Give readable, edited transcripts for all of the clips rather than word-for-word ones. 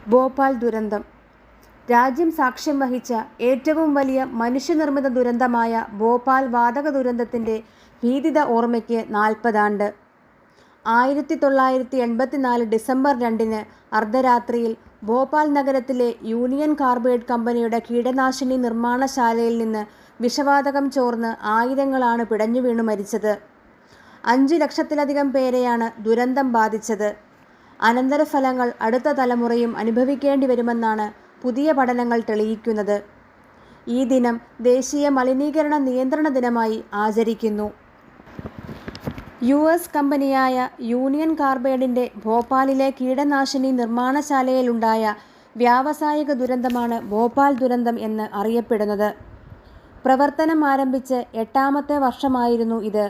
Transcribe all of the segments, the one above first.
ഭോപ്പാൽ ദുരന്തം. രാജ്യം സാക്ഷ്യം വഹിച്ച ഏറ്റവും വലിയ മനുഷ്യനിർമ്മിത ദുരന്തമായ ഭോപ്പാൽ വാതക ദുരന്തത്തിൻ്റെ ഭീതിത ഓർമ്മയ്ക്ക് 40 ആണ്ട്. 1984 ഡിസംബർ 2 അർദ്ധരാത്രിയിൽ ഭോപ്പാൽ നഗരത്തിലെ യൂണിയൻ കാർബൈഡ് കമ്പനിയുടെ കീടനാശിനി നിർമ്മാണശാലയിൽ നിന്ന് വിഷവാതകം ചോർന്ന് ആയിരങ്ങളാണ് പിടഞ്ഞുവീണു മരിച്ചത്. 5 ലക്ഷത്തിലധികം പേരെയാണ് ദുരന്തം ബാധിച്ചത്. അനന്തരഫലങ്ങൾ അടുത്ത തലമുറയും അനുഭവിക്കേണ്ടി വരുമെന്നാണ് പുതിയ പഠനങ്ങൾ തെളിയിക്കുന്നത്. ഈ ദിനം ദേശീയ മലിനീകരണ നിയന്ത്രണ ദിനമായി ആചരിക്കുന്നു. US കമ്പനിയായ യൂണിയൻ കാർബൈഡിൻ്റെ ഭോപ്പാലിലെ കീടനാശിനി നിർമ്മാണശാലയിലുണ്ടായ വ്യാവസായിക ദുരന്തമാണ് ഭോപ്പാൽ ദുരന്തം എന്ന് അറിയപ്പെടുന്നത്. പ്രവർത്തനം ആരംഭിച്ച് 8ാമത്തെ വർഷമായിരുന്നു ഇത്.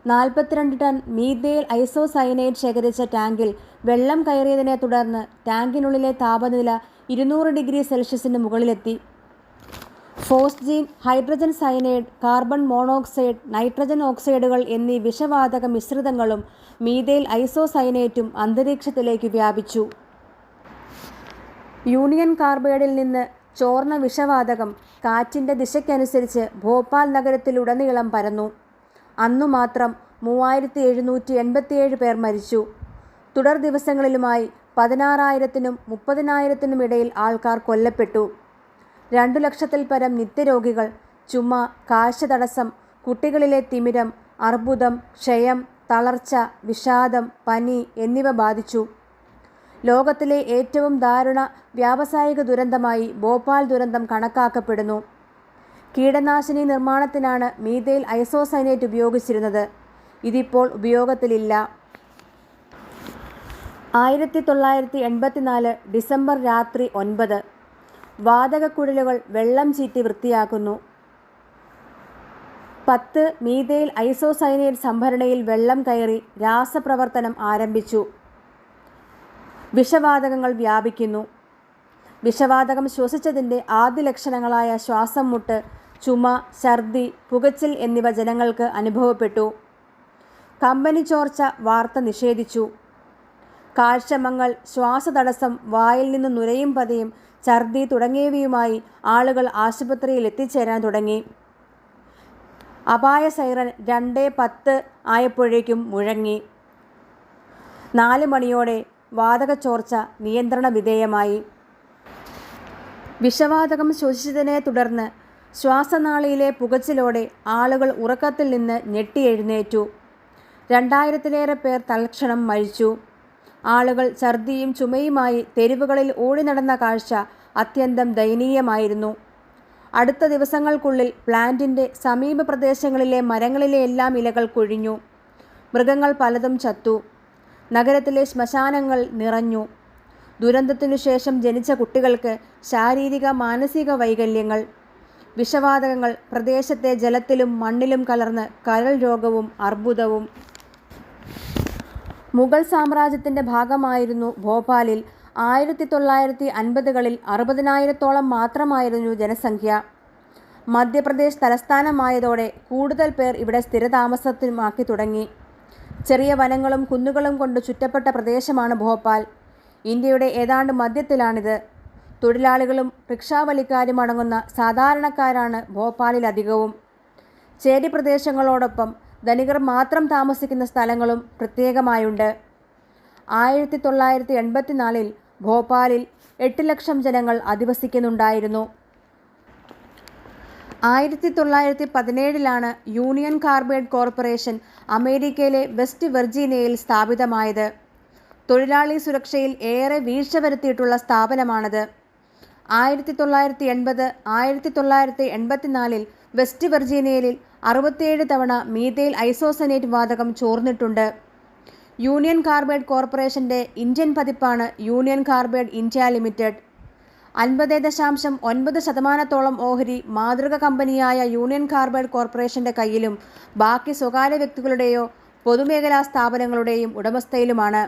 42 ടൺ മീഥൈൽ ഐസോസയനൈഡ് ശേഖരിച്ച ടാങ്കിൽ വെള്ളം കയറിയതിനെ തുടർന്ന് ടാങ്കിനുള്ളിലെ താപനില 200 ഡിഗ്രി സെൽഷ്യസിന് മുകളിലെത്തി. Phosgene, hydrogen cyanide, carbon monoxide, nitrogen ഓക്സൈഡുകൾ എന്നീ വിഷവാതക മിശ്രിതങ്ങളും മീഥൈൽ ഐസോസയനൈറ്റും അന്തരീക്ഷത്തിലേക്ക് വ്യാപിച്ചു. യൂണിയൻ കാർബൈഡിൽ നിന്ന് ചോർന്ന വിഷവാതകം കാറ്റിൻ്റെ ദിശയ്ക്കനുസരിച്ച് ഭോപ്പാൽ നഗരത്തിലുടനീളം പരന്നു. അന്നു മാത്രം 3787 പേർ മരിച്ചു. തുടർ ദിവസങ്ങളിലുമായി 16,000-നും 30,000-നും ഇടയിൽ ആൾക്കാർ കൊല്ലപ്പെട്ടു. 2 ലക്ഷത്തിൽ പരം നിത്യരോഗികൾ ചുമ, കാഴ്ചതടസ്സം, കുട്ടികളിലെ തിമിരം, അർബുദം, ക്ഷയം, തളർച്ച, വിഷാദം, പനി എന്നിവ ബാധിച്ചു. ലോകത്തിലെ ഏറ്റവും ദാരുണ വ്യാവസായിക ദുരന്തമായി ഭോപ്പാൽ ദുരന്തം കണക്കാക്കപ്പെടുന്നു. കീടനാശിനി നിർമ്മാണത്തിനാണ് മീഥൈൽ ഐസോസയനൈറ്റ് ഉപയോഗിച്ചിരുന്നത്. ഇതിപ്പോൾ ഉപയോഗത്തിലില്ല. 1984 ഡിസംബർ രാത്രി 9 വാതകക്കുഴലുകൾ വെള്ളം ചീറ്റി വൃത്തിയാക്കുന്നു. 10 മീഥൈൽ ഐസോസയനൈഡ് സംഭരണിയിൽ വെള്ളം കയറി രാസപ്രവർത്തനം ആരംഭിച്ചു. വിഷവാതകങ്ങൾ വ്യാപിക്കുന്നു. വിഷവാതകം ശ്വസിച്ചതിൻ്റെ ആദ്യ ലക്ഷണങ്ങളായ ശ്വാസം മുട്ട്, ചുമ, ഛർദി, പുകച്ചിൽ എന്നിവ ജനങ്ങൾക്ക് അനുഭവപ്പെട്ടു. കമ്പനി ചോർച്ച വാർത്ത നിഷേധിച്ചു. കാഴ്ചമങ്ങൽ, ശ്വാസതടസ്സം, വായിൽ നിന്ന് നുരയും പതയും, ഛർദി തുടങ്ങിയവയുമായി ആളുകൾ ആശുപത്രിയിൽ എത്തിച്ചേരാൻ തുടങ്ങി. അപായ സൈറൻ 2:10 ആയപ്പോഴേക്കും മുഴങ്ങി. 4 മണിയോടെ വാതക ചോർച്ച നിയന്ത്രണ വിധേയമായി. വിഷവാതകം ശ്വസിച്ചതിനെ തുടർന്ന് ശ്വാസനാളിയിലെ പുകച്ചിലോടെ ആളുകൾ ഉറക്കത്തിൽ നിന്ന് ഞെട്ടി എഴുന്നേറ്റു. 2000-ലേറെ പേർ തൽക്ഷണം മരിച്ചു. ആളുകൾ ഛർദിയും ചുമയുമായി തെരുവുകളിൽ ഓടി നടന്ന കാഴ്ച അത്യന്തം ദയനീയമായിരുന്നു. അടുത്ത ദിവസങ്ങൾക്കുള്ളിൽ പ്ലാന്റിൻ്റെ സമീപ പ്രദേശങ്ങളിലെ മരങ്ങളിലെ എല്ലാം ഇലകൾ കൊഴിഞ്ഞു. മൃഗങ്ങൾ പലതും ചത്തു. നഗരത്തിലെ ശ്മശാനങ്ങൾ നിറഞ്ഞു. ദുരന്തത്തിനു ശേഷം ജനിച്ച കുട്ടികൾക്ക് ശാരീരിക മാനസിക വൈകല്യങ്ങൾ. വിഷവാതകങ്ങൾ പ്രദേശത്തെ ജലത്തിലും മണ്ണിലും കലർന്ന് കരൾ രോഗവും അർബുദവും. മുഗൾ സാമ്രാജ്യത്തിൻ്റെ ഭാഗമായിരുന്നു ഭോപ്പാലിൽ. 1950-കളിൽ 60,000-ഓളം മാത്രമായിരുന്നു ജനസംഖ്യ. മധ്യപ്രദേശ് തലസ്ഥാനമായതോടെ കൂടുതൽ പേർ ഇവിടെ സ്ഥിരതാമസമാക്കി തുടങ്ങി. ചെറിയ വനങ്ങളും കുന്നുകളും കൊണ്ട് ചുറ്റപ്പെട്ട പ്രദേശമാണ് ഭോപ്പാൽ. ഇന്ത്യയുടെ ഏതാണ്ട് മധ്യത്തിലാണിത്. തൊഴിലാളികളും റിക്ഷാവലിക്കാരും അടങ്ങുന്ന സാധാരണക്കാരാണ് ഭോപ്പാലിൽ അധികവും. ചേരി പ്രദേശങ്ങളോടൊപ്പം ധനികർ മാത്രം താമസിക്കുന്ന സ്ഥലങ്ങളും പ്രത്യേകമായുണ്ട്. 1984-ൽ ഭോപ്പാലിൽ 8 ലക്ഷം ജനങ്ങൾ അധിവസിക്കുന്നുണ്ടായിരുന്നു. 1917-ലാണ് യൂണിയൻ കാർബൈഡ് കോർപ്പറേഷൻ അമേരിക്കയിലെ വെസ്റ്റ് വെർജീനിയയിൽ സ്ഥാപിതമായത്. തൊഴിലാളി സുരക്ഷയിൽ ഏറെ വീഴ്ച വരുത്തിയിട്ടുള്ള സ്ഥാപനമാണത്. 1980, 1984-ൽ വെസ്റ്റ് വെർജീനിയയിൽ 67 തവണ മീഥൈൽ ഐസോസയനൈറ്റ് വാതകം ചോർന്നിട്ടുണ്ട്. യൂണിയൻ കാർബൈഡ് കോർപ്പറേഷൻ്റെ ഇന്ത്യൻ പതിപ്പാണ് യൂണിയൻ കാർബൈഡ് ഇന്ത്യ ലിമിറ്റഡ്. 50.9% ഓഹരി മാതൃക കമ്പനിയായ യൂണിയൻ കാർബൈഡ് കോർപ്പറേഷൻ്റെ കയ്യിലും ബാക്കി സ്വകാര്യ വ്യക്തികളുടെയോ പൊതുമേഖലാ സ്ഥാപനങ്ങളുടെയും ഉടമസ്ഥയിലുമാണ്.